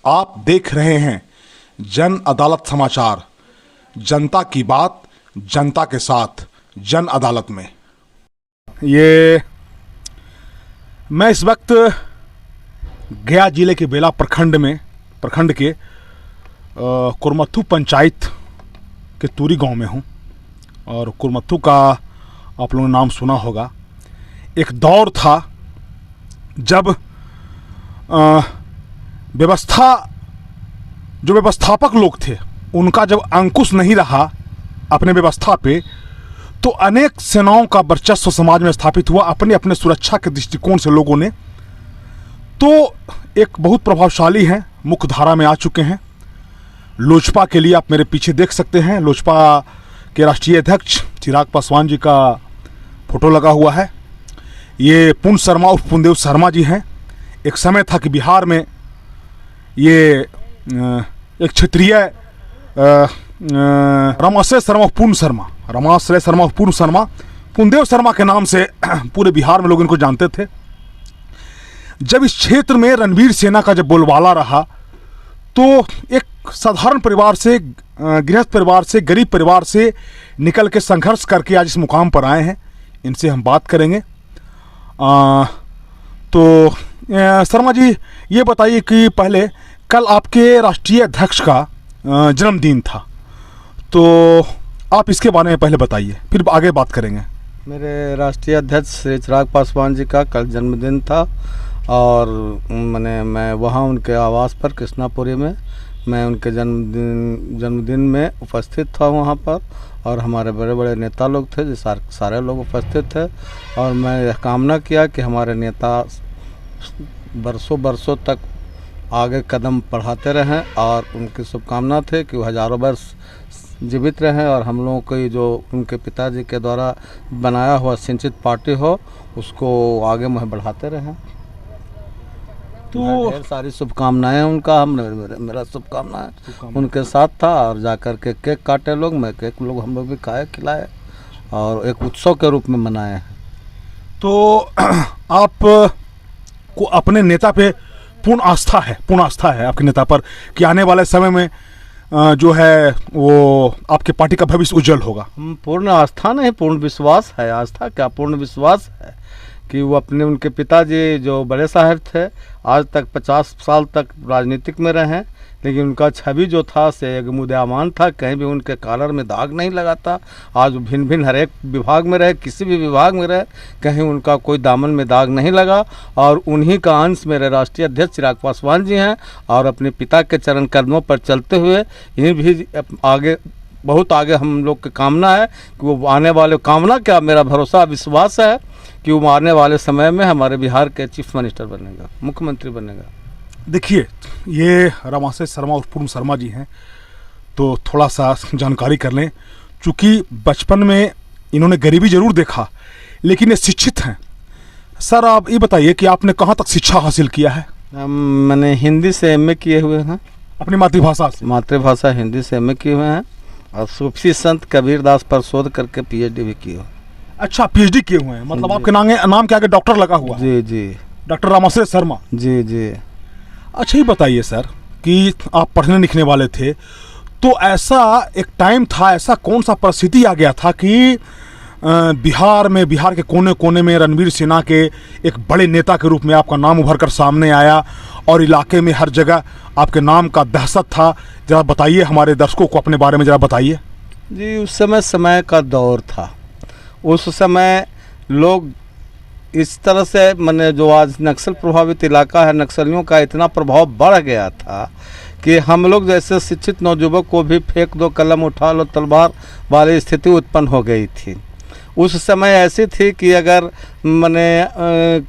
आप देख रहे हैं जन अदालत समाचार। जनता की बात जनता के साथ जन अदालत में। ये मैं इस वक्त गया जिले के बेला प्रखंड के कुरमत्थू पंचायत के तूरी गांव में हूं। और कुरमत्थू का आप लोगों ने नाम सुना होगा। एक दौर था जब जो व्यवस्थापक लोग थे उनका जब अंकुश नहीं रहा अपने व्यवस्था पे, तो अनेक सेनाओं का वर्चस्व समाज में स्थापित हुआ। अपने अपने सुरक्षा के दृष्टिकोण से लोगों ने तो एक बहुत प्रभावशाली हैं, मुख्य धारा में आ चुके हैं। लोजपा के लिए आप मेरे पीछे देख सकते हैं, लोजपा के राष्ट्रीय अध्यक्ष चिराग पासवान जी का फोटो लगा हुआ है। ये पुन शर्मा उर्फ पुनदेव शर्मा जी हैं। एक समय था कि बिहार में ये एक क्षेत्रीय रमाश्रय शर्मा पूर्ण शर्मा पुनदेव शर्मा के नाम से पूरे बिहार में लोग इनको जानते थे। जब इस क्षेत्र में रणवीर सेना का जब बोलबाला रहा, तो एक साधारण परिवार से, गृहस्थ परिवार से, गरीब परिवार से निकल के संघर्ष करके आज इस मुकाम पर आए हैं। इनसे हम बात करेंगे। तो शर्मा जी, ये बताइए कि पहले कल आपके राष्ट्रीय अध्यक्ष का जन्मदिन था, तो आप इसके बारे में पहले बताइए, फिर आगे बात करेंगे। मेरे राष्ट्रीय अध्यक्ष श्री चिराग पासवान जी का कल जन्मदिन था और मैं वहाँ उनके आवास पर कृष्णापुरी में मैं उनके जन्मदिन में उपस्थित था वहाँ पर। और हमारे बड़े बड़े नेता लोग थे, जो सारे लोग उपस्थित थे। और मैं यह कामना किया कि हमारे नेता बरसों तक आगे कदम बढ़ाते रहें, और उनकी शुभकामना थे कि वो हज़ारों वर्ष जीवित रहें और हम लोगों की जो उनके पिताजी के द्वारा बनाया हुआ सिंचित पार्टी हो, उसको आगे मुझे बढ़ाते रहें। तो ढेर सारी शुभकामनाएं उनका, मेरा शुभकामनाएं उनके साथ था। और जाकर के केक काटे लोग, मैं केक हम लोग भी खाए खिलाए और एक उत्सव के रूप में मनाए हैं। तो आप को अपने नेता पे पूर्ण आस्था है आपके नेता पर कि आने वाले समय में जो है वो आपके पार्टी का भविष्य उज्जवल होगा। पूर्ण आस्था नहीं, पूर्ण विश्वास है। आस्था क्या, पूर्ण विश्वास है कि वो उनके पिताजी जो बड़े साहब थे, आज तक 50 साल तक राजनीतिक में रहे, लेकिन उनका छवि जो था से एक मुद्दामान था। कहीं भी उनके कॉलर में दाग नहीं लगा था। आज भिन्न हर एक विभाग में रहे, किसी भी विभाग में रहे, कहीं उनका कोई दामन में दाग नहीं लगा। और उन्हीं का अंश मेरे राष्ट्रीय अध्यक्ष चिराग पासवान जी हैं। और अपने पिता के चरण कदमों पर चलते हुए इन्हीं भी आगे, बहुत आगे हम लोग की कामना है कि वो आने वाले, कामना क्या, मेरा भरोसा विश्वास है कि वो आने वाले समय में हमारे बिहार के चीफ मिनिस्टर बनेगा, मुख्यमंत्री बनेगा। देखिए, ये रमाश्रय शर्मा और पूर्ण शर्मा जी हैं, तो थोड़ा सा जानकारी कर लें। चूँकि बचपन में इन्होंने गरीबी जरूर देखा, लेकिन ये शिक्षित हैं। सर, आप ये बताइए कि आपने कहाँ तक शिक्षा हासिल किया है? मैंने हिंदी से एमए किए हुए हैं। अपनी मातृभाषा से? मातृभाषा हिंदी से एमए किए हुए हैं और सूफी संत कबीरदास पर शोध करके पीएचडी भी किए। अच्छा, पीएचडी किए हुए हैं, मतलब आपके नाम के आगे डॉक्टर लगा हुआ है? जी, डॉक्टर रमाश्रय शर्मा। जी। अच्छा, ये बताइए सर कि आप पढ़ने लिखने वाले थे, तो ऐसा एक टाइम था, ऐसा कौन सा परिस्थिति आ गया था कि बिहार के कोने कोने में रणवीर सेना के एक बड़े नेता के रूप में आपका नाम उभर कर सामने आया और इलाके में हर जगह आपके नाम का दहशत था? जरा बताइए, हमारे दर्शकों को अपने बारे में जरा बताइए। जी, उस समय का दौर था। उस समय लोग इस तरह से, जो आज नक्सल प्रभावित इलाका है, नक्सलियों का इतना प्रभाव बढ़ गया था कि हम लोग जैसे शिक्षित नौजुवक को भी फेंक दो कलम, उठा लो तलवार वाली स्थिति उत्पन्न हो गई थी। उस समय ऐसी थी कि अगर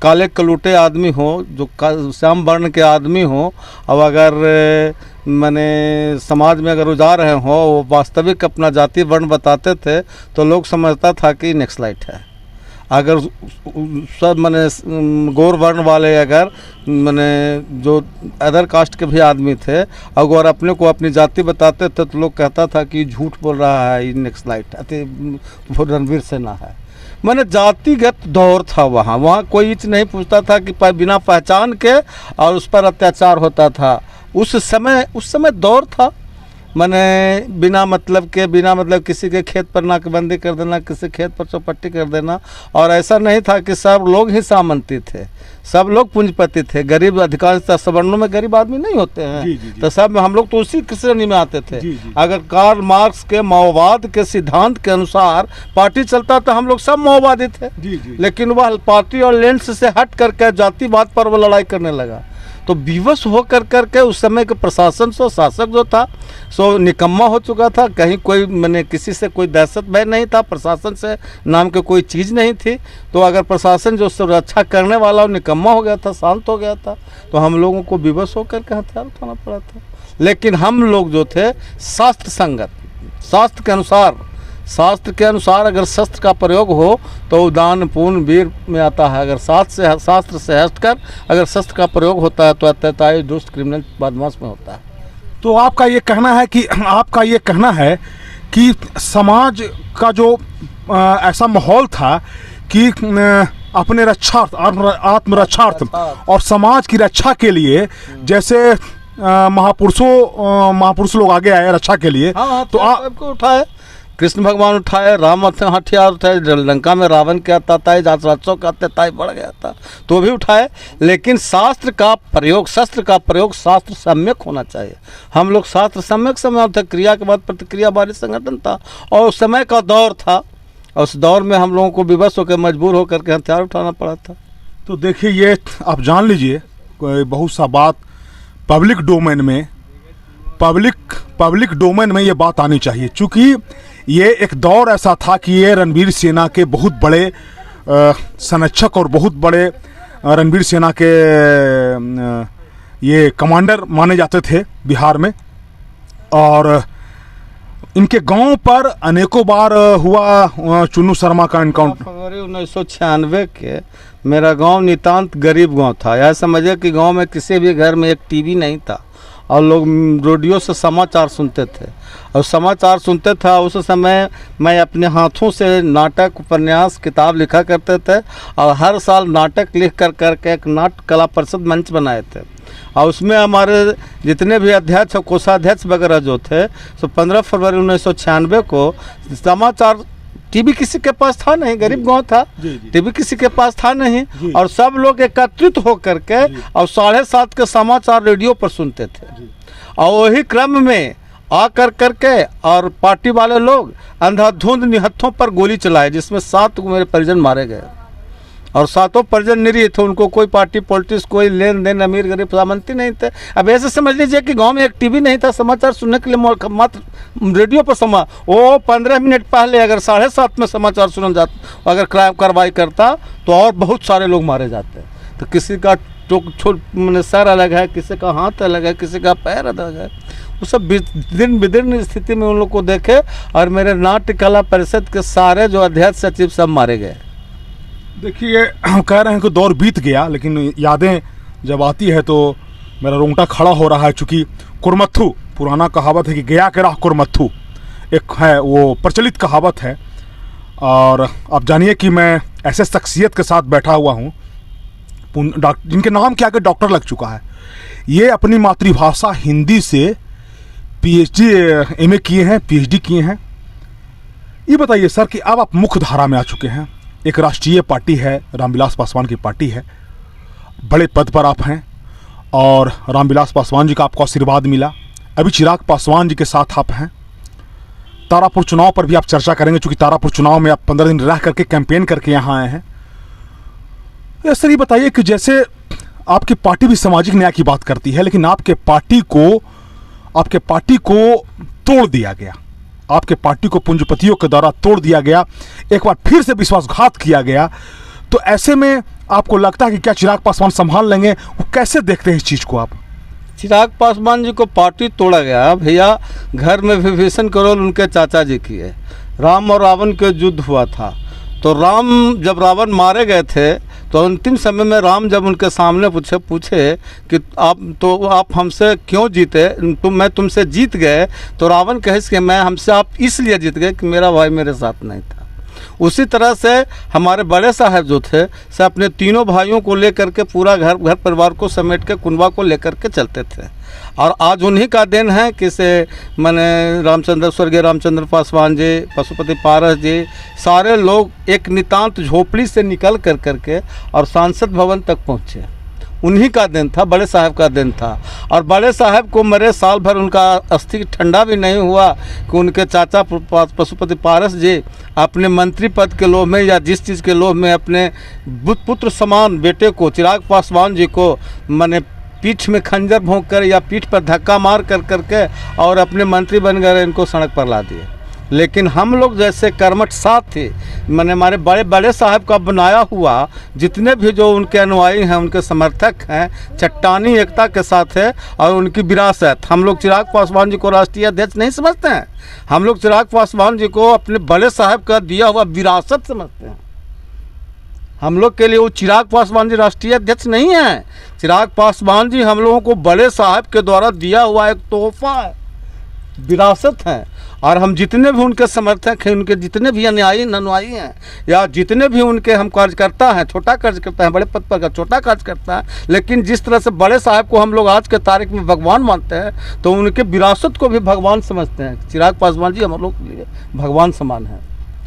काले कलूटे आदमी हो, जो श्याम वर्ण के आदमी हो, और अगर समाज में अगर उजा रहे हो, वो वास्तविक अपना जाति वर्ण बताते थे, तो लोग समझता था कि नक्सलाइट है। अगर सब गौर वर्ण वाले, अगर जो अदर कास्ट के भी आदमी थे, अगर अपने को अपनी जाति बताते थे, तो लोग कहता था कि झूठ बोल रहा है, ये नक्सलाइट रणवीर सेना है। जातिगत दौर था वहाँ कोई नहीं पूछता था कि बिना पहचान के और उस पर अत्याचार होता था। उस समय दौर था, मैंने बिना मतलब किसी के खेत पर नाकेबंदी कर देना, किसी खेत पर चौपट्टी कर देना। और ऐसा नहीं था कि सब लोग ही सामंती थे, सब लोग पूंजीपति थे। गरीब अधिकांश सवर्णों में गरीब आदमी नहीं होते हैं। जी, जी, जी। तो सब हम लोग तो उसी श्रेणी में आते थे। जी, जी। अगर कार्ल मार्क्स के माओवाद के सिद्धांत के अनुसार पार्टी चलता तो हम लोग सब माओवादी थे। जी, जी। लेकिन वह पार्टी और लेंस से हट करके जातिवाद पर वो लड़ाई करने लगा। तो विवश हो करके उस समय के प्रशासन सो शासक जो था सो निकम्मा हो चुका था। कहीं कोई मैंने किसी से कोई दहशत भय नहीं था, प्रशासन से नाम के कोई चीज़ नहीं थी। तो अगर प्रशासन जो सुरक्षा करने वाला वो निकम्मा हो गया था, शांत हो गया था, तो हम लोगों को विवश होकर के हथियार उठाना पड़ा था। लेकिन हम लोग जो थे शास्त्र संगत, शास्त्र के अनुसार अगर शस्त्र का प्रयोग हो तो उदान पूर्ण वीर में आता है। अगर शास्त्र से हटकर अगर शस्त्र का प्रयोग होता है तो अत्याचारी दुष्ट क्रिमिनल बदमाश में होता है। तो आपका ये कहना है कि समाज का जो ऐसा माहौल था कि अपने आत्मरक्षार्थ और समाज की रक्षा के लिए जैसे महापुरुष लोग आगे आए रक्षा के लिए। हाँ, तो आपको उठाए, कृष्ण भगवान उठाए, राम हथियार उठाए, लंका में रावण के अत्याचारी राक्षसों का अत्याचार बढ़ गया था तो भी उठाए। लेकिन शस्त्र का प्रयोग शास्त्र सम्यक होना चाहिए। हम लोग शास्त्र सम्यक समय थे, क्रिया के बाद प्रतिक्रिया वाली संगठन था और उस समय का दौर था। उस दौर में हम लोगों को विवश होकर मजबूर होकर के हथियार उठाना पड़ा था। तो देखिए, ये आप जान लीजिए बहुत सा बात पब्लिक डोमेन में ये बात आनी चाहिए, क्योंकि ये एक दौर ऐसा था कि ये रणवीर सेना के बहुत बड़े संरक्षक और बहुत बड़े रणवीर सेना के ये कमांडर माने जाते थे बिहार में। और इनके गांव पर अनेकों बार हुआ चुन्नू शर्मा का एनकाउंटर। फरवरी 1996 के मेरा गांव नितांत गरीब गांव था। यह समझिए कि गांव में किसी भी घर में एक टीवी नहीं था और लोग रेडियो से समाचार सुनते थे और समाचार सुनते था। उस समय मैं अपने हाथों से नाटक, उपन्यास, किताब लिखा करते थे और हर साल नाटक लिख करके एक नाट्य कला परिषद मंच बनाए थे। और उसमें हमारे जितने भी अध्यक्ष और कोषाध्यक्ष वगैरह जो थे, तो 15 फरवरी 1996 को समाचार, टीवी किसी के पास था नहीं, गरीब गांव था, टीवी किसी के पास था नहीं, और सब लोग एकत्रित होकर के और 7:30 के समाचार रेडियो पर सुनते थे। और वही क्रम में आ करके और पार्टी वाले लोग अंधाधुंध निहत्थों पर गोली चलाए, जिसमें 7 मेरे परिजन मारे गए और 7 परिजन निरीह थे। उनको कोई पार्टी पॉलिटिक्स, कोई लेन देन, अमीर गरीब सामंती नहीं थे। अब ऐसे समझ लीजिए कि गांव में एक टीवी नहीं था, समाचार सुनने के लिए मात्र रेडियो पर वो 15 मिनट पहले अगर 7:30 में समाचार सुना जाता, अगर कार्रवाई करता तो और बहुत सारे लोग मारे जाते। तो किसी का मैंने सर अलग है, किसी का हाथ अलग है, किसी का पैर अलग है। वो सब दिन विदिन स्थिति में उन लोग को देखे और मेरे नाट्य कला परिषद के सारे जो अध्यक्ष सचिव सब मारे गए। देखिए, कह रहे हैं कि दौर बीत गया, लेकिन यादें जब आती है तो मेरा रोंगटा खड़ा हो रहा है। चूँकि कुरमत्थू, पुराना कहावत है कि गया के राह कुरमत्थू एक है, वो प्रचलित कहावत है। और आप जानिए कि मैं ऐसे शख्सियत के साथ बैठा हुआ हूँ जिनके नाम के आगे डॉक्टर लग चुका है। ये अपनी मातृभाषा हिंदी से PhD MA किए हैं, PhD किए हैं। ये बताइए सर कि अब आप मुख्य धारा में आ चुके हैं, एक राष्ट्रीय पार्टी है, रामविलास पासवान की पार्टी है, बड़े पद पर आप हैं और रामविलास पासवान जी का आपको आशीर्वाद मिला। अभी चिराग पासवान जी के साथ आप हैं। तारापुर चुनाव पर भी आप चर्चा करेंगे, क्योंकि तारापुर चुनाव में आप 15 दिन रह करके कैंपेन करके यहाँ आए हैं। सर ये बताइए कि जैसे आपकी पार्टी भी सामाजिक न्याय की बात करती है, लेकिन आपके पार्टी को तोड़ दिया गया, आपके पार्टी को पूंजीपतियों के द्वारा तोड़ दिया गया, एक बार फिर से विश्वासघात किया गया। तो ऐसे में आपको लगता है कि क्या चिराग पासवान संभाल लेंगे? वो कैसे देखते हैं इस चीज़ को आप? चिराग पासवान जी को पार्टी तोड़ा गया भैया, घर में विभीषण करोल उनके चाचा जी की है। राम और रावण के युद्ध हुआ था, तो राम जब रावण मारे गए थे तो अंतिम समय में राम जब उनके सामने पूछे कि आप हमसे क्यों जीते, मैं तुमसे जीत गए, तो रावण कहे कि मैं हमसे आप इसलिए जीत गए कि मेरा भाई मेरे साथ नहीं था। उसी तरह से हमारे बड़े साहब जो थे से अपने तीनों भाइयों को लेकर के पूरा घर परिवार को समेट के कुनबा को लेकर के चलते थे। और आज उन्हीं का दिन है कि से मैंने स्वर्गीय रामचंद्र पासवान जी, पशुपति पारस जी, सारे लोग एक नितांत झोपड़ी से निकल कर करके और संसद भवन तक पहुँचे। उन्हीं का दिन था, बड़े साहब का दिन था। और बड़े साहब को मरे साल भर उनका अस्थि ठंडा भी नहीं हुआ कि उनके चाचा पशुपति पारस जी अपने मंत्री पद के लोभ में या जिस चीज़ के लोभ में अपने पुत्र समान बेटे को चिराग पासवान जी को मैंने पीठ में खंजर भोंक कर या पीठ पर धक्का मार कर करके और अपने मंत्री बन गए, इनको सड़क पर ला दिए। लेकिन हम लोग जैसे कर्मठ साथ थे, मैंने हमारे बड़े साहब का बनाया हुआ जितने भी जो उनके अनुयायी हैं, उनके समर्थक हैं, चट्टानी एकता के साथ है और उनकी विरासत। हम लोग चिराग पासवान जी को राष्ट्रीय अध्यक्ष नहीं समझते हैं, हम लोग चिराग पासवान जी को अपने बड़े साहब का दिया हुआ विरासत समझते हैं। हम लोग के लिए वो चिराग पासवान जी राष्ट्रीय अध्यक्ष नहीं है, चिराग पासवान जी हम लोगों को बड़े साहब के द्वारा दिया हुआ एक तोहफा है, विरासत है। और हम जितने भी उनके समर्थक हैं, उनके जितने भी अनुयायी हैं या जितने भी उनके हम कार्यकर्ता हैं, छोटा कार्यकर्ता हैं, बड़े पद पर का छोटा कार्यकर्ता है, लेकिन जिस तरह से बड़े साहब को हम लोग आज के तारीख में भगवान मानते हैं, तो उनके विरासत को भी भगवान समझते हैं। चिराग पासवान जी हम लोग के लिए भगवान समान हैं।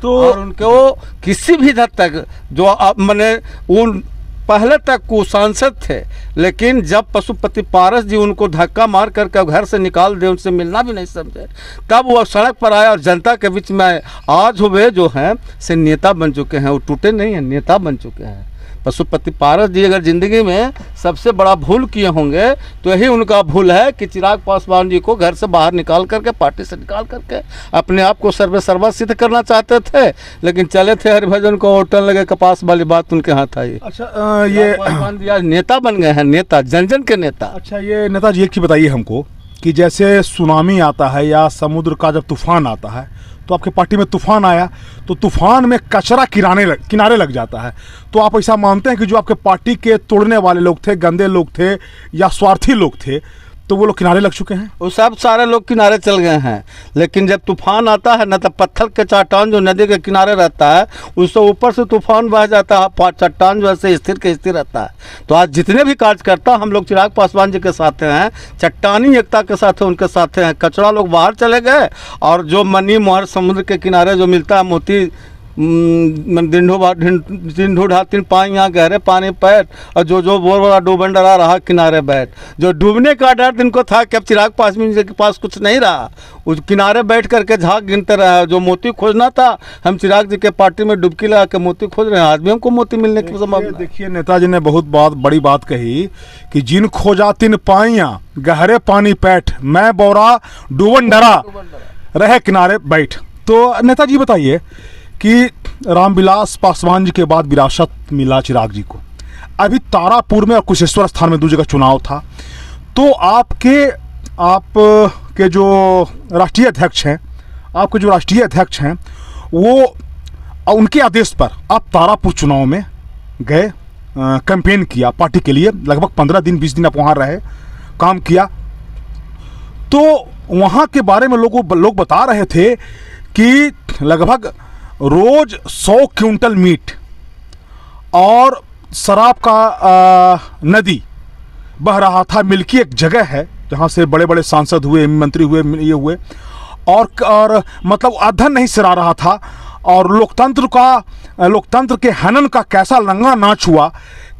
तो और उनके वो किसी भी हद तक जो मैंने उन पहले तक वो सांसद थे, लेकिन जब पशुपति पारस जी उनको धक्का मार करके घर से निकाल दे, उनसे मिलना भी नहीं समझे, तब वो सड़क पर आया और जनता के बीच में आज वे जो हैं से नेता बन चुके हैं। वो टूटे नहीं हैं, नेता बन चुके हैं। पशुपति पारस जी अगर ज़िंदगी में सबसे बड़ा भूल किए होंगे तो यही उनका भूल है कि चिराग पासवान जी को घर से बाहर निकाल करके, पार्टी से निकाल करके अपने आप को सर्वस्व सिद्ध करना चाहते थे, लेकिन चले थे हरिभजन को होटल लगे कपास वाली बात उनके हाथ आई। अच्छा ये पासवान जी आज नेता बन गए हैं, नेता, जन जन के नेता। अच्छा ये नेताजी एक चीज़ बताइए हमको कि जैसे सुनामी आता है या समुद्र का जब तूफान आता है, तो आपके पार्टी में तूफान आया तो तूफान में कचरा किनारे लग जाता है, तो आप ऐसा मानते हैं कि जो आपके पार्टी के तोड़ने वाले लोग थे, गंदे लोग थे या स्वार्थी लोग थे, तो वो लोग किनारे लग चुके हैं? वो सब सारे लोग किनारे चल गए हैं। लेकिन जब तूफान आता है ना, तो पत्थर के चट्टान जो नदी के किनारे रहता है, उससे ऊपर से तूफान बह जाता है, चट्टान जो है स्थिर के स्थिर रहता है। तो आज जितने भी कार्यकर्ता हम लोग चिराग पासवान जी के साथ हैं, चट्टानी एकता के साथ उनके साथ हैं। कचरा लोग बाहर चले गए और जो मनी मोहर समुद्र के किनारे जो मिलता है, मोती दिंडो ढातिन पानी यहाँ गहरे पानी पैर, और जो बोर वाला डूबन डरा रहा किनारे बैठ। जो डूबने का डर जिनको था कि अब चिराग पासवान जी के पास कुछ नहीं रहा, उस किनारे बैठ करके झाग गिनते रहे। जो मोती खोजना था, हम चिराग जी के पार्टी में डुबकी लगा के मोती खोज रहे हैं, आज भी हमको मोती मिलने की संभावना। देखिए नेताजी ने बहुत बड़ी बात कही कि जिन खोजा तिन पाइयाँ गहरे पानी पैठ, मैं बोरा डूबन डरा रहे किनारे बैठ। तो नेताजी बताइए कि रामविलास पासवान जी के बाद विरासत मिला चिराग जी को, अभी तारापुर में और कुशेश्वर स्थान में 2 जगह चुनाव था, तो आपके जो राष्ट्रीय अध्यक्ष हैं, वो उनके आदेश पर आप तारापुर चुनाव में गए, कैंपेन किया पार्टी के लिए, लगभग 15 दिन 20 दिन आप वहाँ रहे, काम किया। तो वहाँ के बारे में लोग बता रहे थे कि लगभग रोज 100 क्विंटल मीट और शराब का नदी बह रहा था। मिल्की एक जगह है जहाँ से बड़े बड़े सांसद हुए, मंत्री हुए, ये हुए, और मतलब अध्ययन नहीं सिरा रहा था। और लोकतंत्र के हनन का कैसा रंगा नाच हुआ,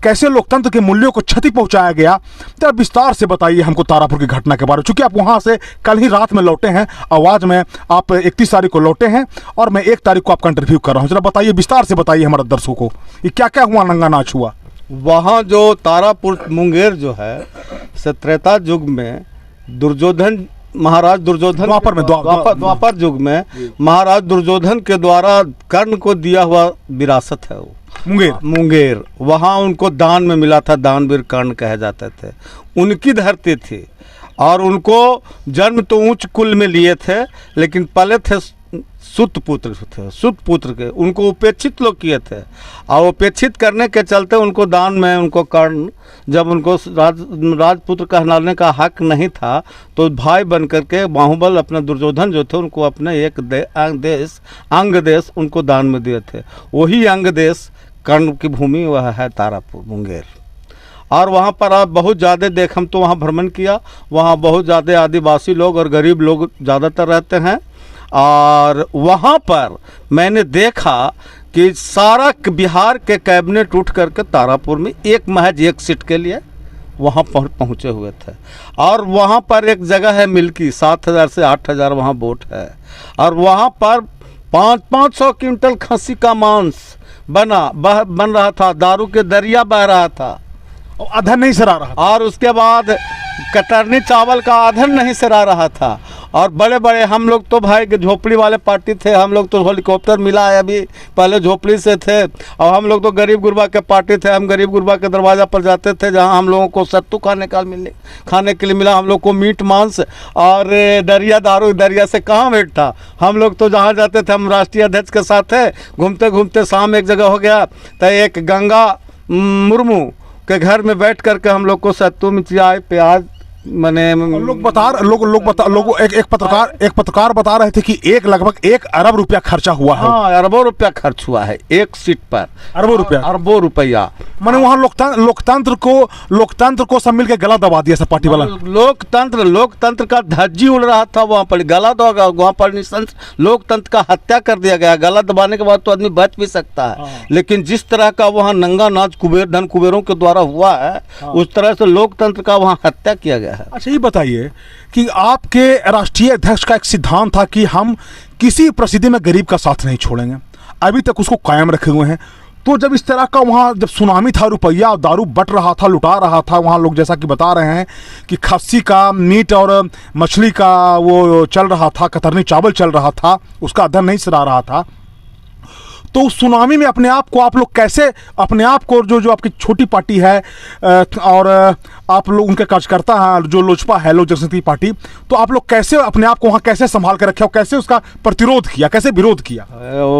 कैसे लोकतंत्र के मूल्यों को क्षति पहुंचाया गया। तो विस्तार से बताइए हमको तारापुर की घटना के बारे में, चूंकि आप वहां से कल ही रात में लौटे हैं, आवाज में आप 31 तारीख को लौटे हैं और मैं 1 तारीख को आपका इंटरव्यू कर रहा हूं। जरा बताइए, विस्तार से बताइए हमारे दर्शकों को ये क्या क्या हुआ, नंगा नाच हुआ वहाँ। जो तारापुर मुंगेर जो है, त्रेता युग में दुर्योधन, महाराज दुर्योधन द्वापर युग में महाराज दुर्योधन के द्वारा कर्ण को दिया हुआ विरासत है वो मुंगेर। वहाँ उनको दान में मिला था, दानवीर कर्ण कहे जाते थे, उनकी धरती थी। और उनको जन्म तो ऊंच कुल में लिए थे, लेकिन पले थे सुत पुत्र थे, सुत पुत्र के उनको उपेक्षित लोग किए थे, और उपेक्षित करने के चलते उनको दान में उनको कर्ण, जब उनको राजपुत्र कहलाने का हक नहीं था, तो भाई बन करके बाहुबल अपना दुर्योधन जो थे उनको अपने एक अंग देश उनको दान में दिए थे। वही अंग देश कर्ण की भूमि वह है तारापुर मुंगेर। और वहाँ पर आप बहुत ज़्यादा हम तो वहाँ भ्रमण किया, वहाँ बहुत ज़्यादा आदिवासी लोग और गरीब लोग ज़्यादातर रहते हैं। और वहाँ पर मैंने देखा कि सारा बिहार के कैबिनेट उठ करके तारापुर में एक महज एक सीट के लिए वहाँ पहुँचे हुए थे। और वहाँ पर एक जगह है मिल्की, 7,000 से 8,000 वहाँ वोट है, और वहाँ पर 500 क्विंटल खस्सी का मांस बन रहा था, दारू के दरिया बह रहा था, अधन नहीं सरा रहा, और उसके बाद कतरनी चावल का अधन नहीं सरा रहा था। और बड़े बड़े हम लोग तो भाई झोपड़ी वाले पार्टी थे, हम लोग तो हेलीकॉप्टर मिला है अभी, पहले झोपड़ी से थे, और हम लोग तो गरीब गुरबा के पार्टी थे। हम गरीब गुरबा के दरवाज़ा पर जाते थे जहां हम लोगों को सत्तू खाने के लिए मिला, हम लोग को मीट मांस और दरिया दारू, दरिया से कहाँ वेट था। हम लोग तो जहाँ जाते थे, हम राष्ट्रीय अध्यक्ष के साथ थे, घूमते घूमते शाम एक जगह हो गया तो एक गंगा मुर्मू के घर में बैठ करके हम लोग को सत्तू में चाय प्याज मने एक पत्रकार बता रहे थे कि लगभग 1 अरब रुपया खर्चा हुआ है। हाँ, अरबों रुपया खर्च हुआ है एक सीट पर, अरबों रुपया। माने वहाँ लोकतंत्र को सब मिलकर गला दबा दिया सब पार्टी वाला। लोकतंत्र का धज्जी उड़ रहा था वहाँ पर, गला दबा, वहाँ पर निशंस लोकतंत्र का हत्या कर दिया गया। गला दबाने के बाद तो आदमी बच भी सकता है, लेकिन जिस तरह का वहाँ नंगा नाच धन कुबेरों के द्वारा हुआ है, उस तरह से लोकतंत्र का वहाँ हत्या किया गया। अच्छा, ये बताइए कि आपके राष्ट्रीय अध्यक्ष का एक सिद्धांत था कि हम किसी परिस्थिति में गरीब का साथ नहीं छोड़ेंगे, अभी तक उसको कायम रखे हुए हैं। तो जब इस तरह का वहाँ जब सुनामी था, रुपया और दारू बट रहा था, लुटा रहा था, वहाँ लोग जैसा कि बता रहे हैं कि खस्सी का मीट और मछली का वो चल रहा था, कतरनी चावल चल रहा था, उसका अधन नहीं सरा रहा था, तो उस सुनामी में अपने आप को आप लोग कैसे, अपने आप को जो आपकी छोटी पार्टी है और आप लोग उनके कार्यकर्ता हैं जो लोजपा है, लोक जनशक्ति पार्टी, तो आप लोग कैसे अपने आप को वहाँ कैसे संभाल कर रखे और कैसे उसका प्रतिरोध किया, कैसे विरोध किया?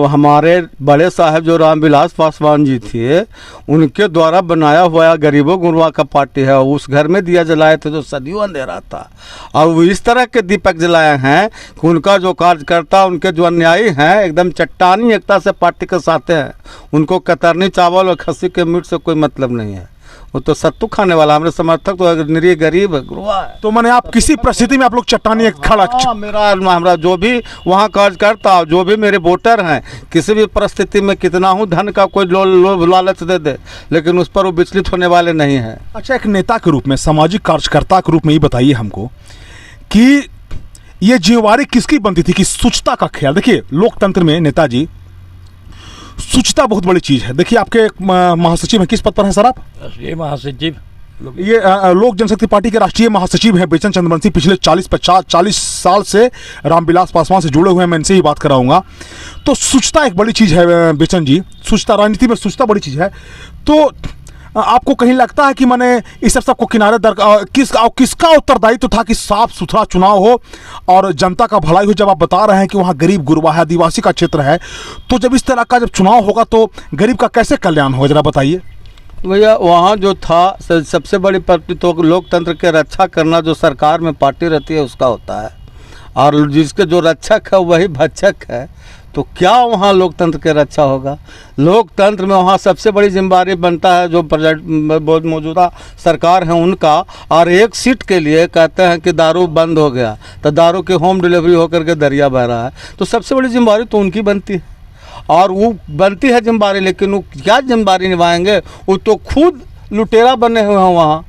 हमारे बड़े साहब जो रामविलास पासवान जी थे, उनके द्वारा बनाया हुआ गरीबों गुरबा का पार्टी है, उस घर में दिया जलाए थे जो सदियों अंधेरा था, और वो इस तरह के दीपक जलाए हैं कि उनका जो कार्यकर्ता, उनके जो अन्यायी हैं, एकदम चट्टानी एकता से पार्टी के साथ हैं। उनको कतरनी चावल और खस्सी के मीट से कोई मतलब नहीं है, वो तो सत्तू खाने वाला। हमारे समर्थक तो निरीह गरीब गुरुआ है। तो मैंने आप किसी परिस्थिति में आप लोग चट्टानी खड़ा, हमारा जो भी वहाँ कार्यकर्ता, जो भी मेरे वोटर हैं, किसी भी परिस्थिति में कितना हूँ धन का कोई लालच दे, लेकिन उस पर वो विचलित होने वाले नहीं हैं। अच्छा, एक नेता के रूप में, सामाजिक कार्यकर्ता के रूप में ये बताइए हमको कि ये जिम्मेवारी किसकी बनती थी कि शुचिता का ख्याल? देखिए, लोकतंत्र में नेताजी शुचिता बहुत बड़ी चीज़ है। देखिए, आपके महासचिव हैं, किस पद पर हैं सर आप? राष्ट्रीय महासचिव। ये लोक जनशक्ति पार्टी के राष्ट्रीय महासचिव हैं बेचन चंद्रवंशी, पिछले 40 साल से रामविलास पासवान से जुड़े हुए हैं, मैं इनसे ही बात कराऊंगा। तो शुचिता एक बड़ी चीज़ है बेचन जी, शुचिता, राजनीति में शुचिता बड़ी चीज़ है। तो आपको कहीं लगता है कि मैंने इस सबको किनारे किसका उत्तरदायित्व था कि साफ सुथरा चुनाव हो और जनता का भलाई हो? जब आप बता रहे हैं कि वहाँ गरीब गुरबा है, आदिवासी का क्षेत्र है, तो जब इस तरह का जब चुनाव होगा तो गरीब का कैसे कल्याण होगा, जरा बताइए। भैया, वहाँ जो था सबसे बड़ी पार्टी तो लोकतंत्र के रक्षा करना, जो सरकार में पार्टी रहती है उसका होता है, और जिसके जो रक्षक है वही भक्षक है, तो क्या वहाँ लोकतंत्र के रक्षा होगा? लोकतंत्र में वहाँ सबसे बड़ी जिम्मेदारी बनता है जो मौजूदा सरकार है उनका। और एक सीट के लिए कहते हैं कि दारू बंद हो गया, तो दारू की होम डिलीवरी होकर के दरिया बह रहा है, तो सबसे बड़ी जिम्मेदारी तो उनकी बनती है, और वो बनती है जिम्मेदारी, लेकिन वो क्या जिम्मेदारी निभाएंगे? वो तो खुद लुटेरा बने हुए हैं।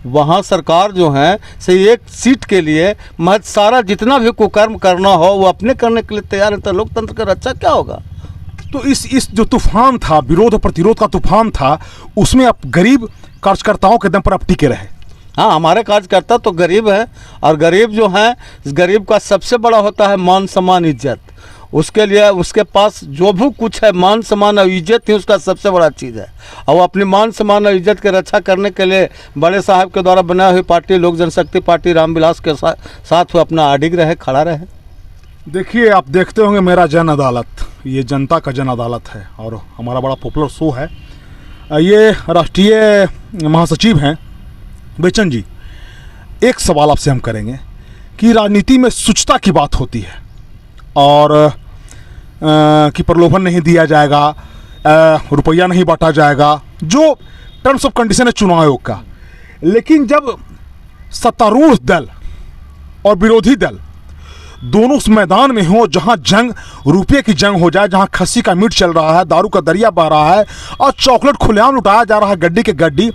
वहाँ सरकार जो है से एक सीट के लिए महज सारा जितना भी कुकर्म करना हो वो अपने करने के लिए तैयार है, तो लोकतंत्र का रक्षा क्या होगा? तो इस जो तूफान था, विरोध और प्रतिरोध का तूफान था, उसमें अब गरीब कार्यकर्ताओं के दम पर अब टिके रहे। हाँ, हमारे कार्यकर्ता तो गरीब हैं, और गरीब जो हैं, गरीब का सबसे बड़ा होता है मान सम्मान इज्जत। उसके लिए उसके पास जो भी कुछ है, मान सम्मान और इज्जत ही उसका सबसे बड़ा चीज़ है, और वो अपनी मान सम्मान और इज्जत की रक्षा करने के लिए बड़े साहब के द्वारा बनाई हुई पार्टी लोक जनशक्ति पार्टी रामविलास के साथ वो अपना अडिग रहे, खड़ा रहे। देखिए, आप देखते होंगे मेरा जन अदालत, ये जनता का जन अदालत है और हमारा बड़ा पॉपुलर शो है। ये राष्ट्रीय महासचिव हैं बेचन जी। एक सवाल आपसे हम करेंगे कि राजनीति में शुचिता की बात होती है और कि प्रलोभन नहीं दिया जाएगा, रुपया नहीं बांटा जाएगा, जो टर्म्स ऑफ कंडीशन है चुनाव आयोग का। लेकिन जब सत्तारूढ़ दल और विरोधी दल दोनों उस मैदान में हो जहां जंग रुपये की जंग हो जाए, जहां खस्सी का मीट चल रहा है, दारू का दरिया बह रहा है और चॉकलेट खुलेआम लुटाया जा रहा है गड्डी के गड्डी,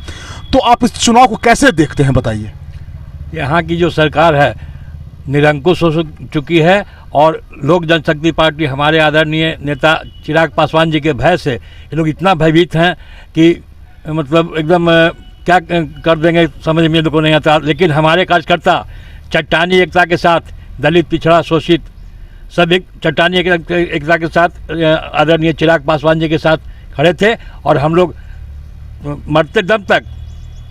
तो आप इस चुनाव को कैसे देखते हैं, बताइए। यहाँ की जो सरकार है निरंकुश हो चुकी है और लोक जनशक्ति पार्टी हमारे आदरणीय नेता चिराग पासवान जी के भय से ये लोग इतना भयभीत हैं कि मतलब एकदम क्या कर देंगे समझ में लोगों को नहीं आता। लेकिन हमारे कार्यकर्ता चट्टानी एकता के साथ, दलित पिछड़ा शोषित सब एक चट्टानी एकता के साथ आदरणीय चिराग पासवान जी के साथ खड़े थे और हम लोग मरते दम तक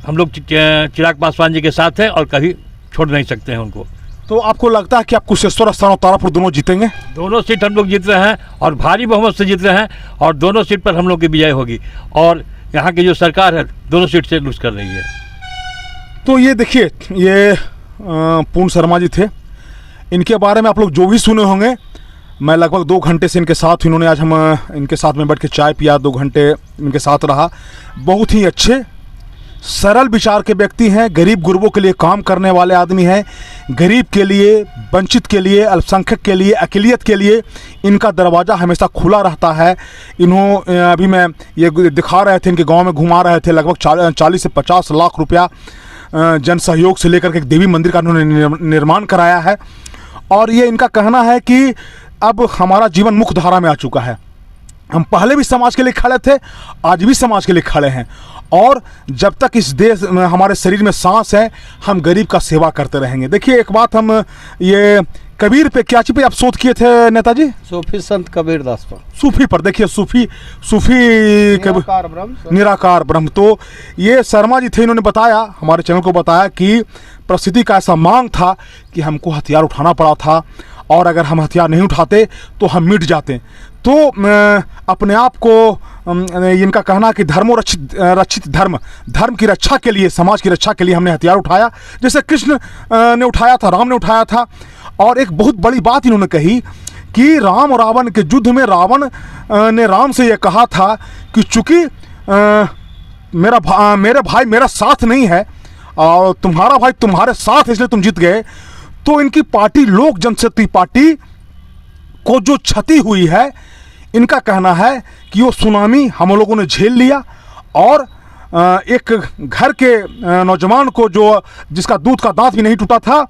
हम लोग चिराग पासवान जी के साथ हैं और कभी छोड़ नहीं सकते हैं उनको। तो आपको लगता है कि आप कुशेश्वर स्थान और तारापुर दोनों जीतेंगे? दोनों सीट हम लोग जीत रहे हैं और भारी बहुमत से जीत रहे हैं और दोनों सीट पर हम लोग की विजय होगी और यहाँ की जो सरकार है दोनों सीट से लूज कर रही है। तो ये देखिए, ये पूर्ण शर्मा जी थे। इनके बारे में आप लोग जो भी सुने होंगे, मैं लगभग 2 घंटे से इनके साथ, इन्होंने आज हम इनके साथ में बैठ के चाय पिया, 2 घंटे इनके साथ रहा। बहुत ही अच्छे सरल विचार के व्यक्ति हैं, गरीब गुरबों के लिए काम करने वाले आदमी हैं। गरीब के लिए, वंचित के लिए, अल्पसंख्यक के लिए, अक़लियत के लिए इनका दरवाज़ा हमेशा खुला रहता है। अभी मैं ये दिखा रहे थे, इनके गांव में घुमा रहे थे, लगभग 40 से 50 लाख रुपया जन सहयोग से लेकर के एक देवी मंदिर का उन्होंने निर्माण कराया है। और ये इनका कहना है कि अब हमारा जीवन मुख्य धारा में आ चुका है, हम पहले भी समाज के लिए खड़े थे, आज भी समाज के लिए खड़े हैं और जब तक इस देश में हमारे शरीर में सांस है हम गरीब का सेवा करते रहेंगे। देखिए, एक बात हम ये कबीर पे, क्या चीज़ पे आप शोध किए थे नेताजी? सूफी संत कबीर दास पर। सूफी पर। देखिए, सूफी निराकार ब्रह्म। तो ये शर्मा जी थे, इन्होंने बताया, हमारे चैनल को बताया कि परिस्थिति का ऐसा मांग था कि हमको हथियार उठाना पड़ा था और अगर हम हथियार नहीं उठाते तो हम मिट जाते। तो अपने आप को इनका कहना कि धर्मो रक्षित धर्म की रक्षा के लिए, समाज की रक्षा के लिए हमने हथियार उठाया, जैसे कृष्ण ने उठाया था, राम ने उठाया था। और एक बहुत बड़ी बात इन्होंने कही कि राम और रावण के युद्ध में रावण ने राम से ये कहा था कि चूंकि मेरे भाई मेरा साथ नहीं है और तुम्हारा भाई तुम्हारे साथ है इसलिए तुम जीत गए। तो इनकी पार्टी लोक जनशक्ति पार्टी को जो क्षति हुई है, इनका कहना है कि वो सुनामी हम लोगों ने झेल लिया और एक घर के नौजवान को जिसका दूध का दांत भी नहीं टूटा था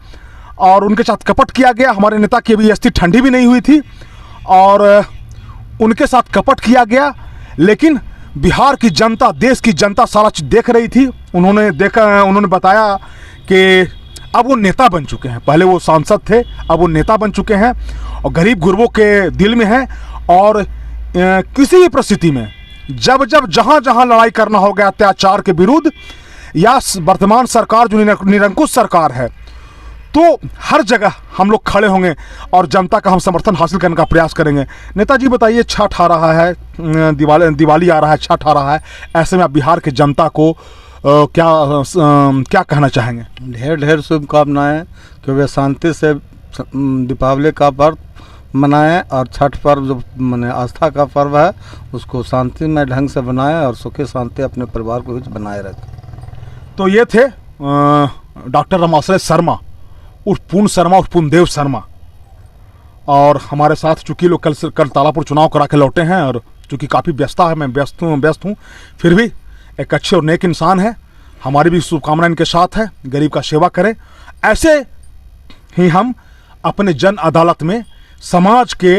और उनके साथ कपट किया गया। हमारे नेता की अभी स्थिति ठंडी भी नहीं हुई थी और उनके साथ कपट किया गया, लेकिन बिहार की जनता, देश की जनता सारा चीज़ देख रही थी। उन्होंने बताया कि अब वो नेता बन चुके हैं, पहले वो सांसद थे, अब वो नेता बन चुके हैं और गरीब गुरबों के दिल में हैं। और किसी भी परिस्थिति में जब जहाँ जहाँ लड़ाई करना हो गया अत्याचार के विरुद्ध या वर्तमान सरकार जो निरंकुश सरकार है, तो हर जगह हम लोग खड़े होंगे और जनता का हम समर्थन हासिल करने का प्रयास करेंगे। नेताजी बताइए, छठ आ रहा है, दिवाली आ रहा है, छठ आ रहा है, ऐसे में आप बिहार के जनता को क्या कहना चाहेंगे? ढेर शुभकामनाएं कि वे शांति से दीपावली का पर्व मनाएं और छठ पर्व जो माने आस्था का पर्व है उसको शांतिमय ढंग से बनाएं और सुखी शांति अपने परिवार को भी बनाए रखें। तो ये थे डॉक्टर रमाश्रय शर्मा उर्फ पूर्ण शर्मा उर्फ पूर्णदेव शर्मा। और हमारे साथ चूँकि लोग कल तालापुर चुनाव करा के लौटे हैं और चूँकि काफ़ी व्यस्तता है, मैं व्यस्त हूँ, फिर भी एक अच्छे और नेक इंसान है। हमारी भी शुभकामनाएं इनके साथ है, गरीब का सेवा करें। ऐसे ही हम अपने जन अदालत में समाज के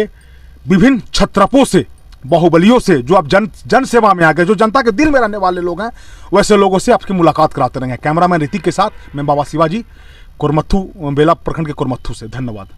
विभिन्न छत्रपों से, बाहुबलियों से, जो अब जन सेवा में आ गए, जो जनता के दिल में रहने वाले लोग हैं, वैसे लोगों से आपकी मुलाकात कराते रहेंगे। कैमरामैन ऋतिक के साथ मैं बाबा शिवाजी, कुरमत्थू, बेला प्रखंड के कुरमत्थू से। धन्यवाद।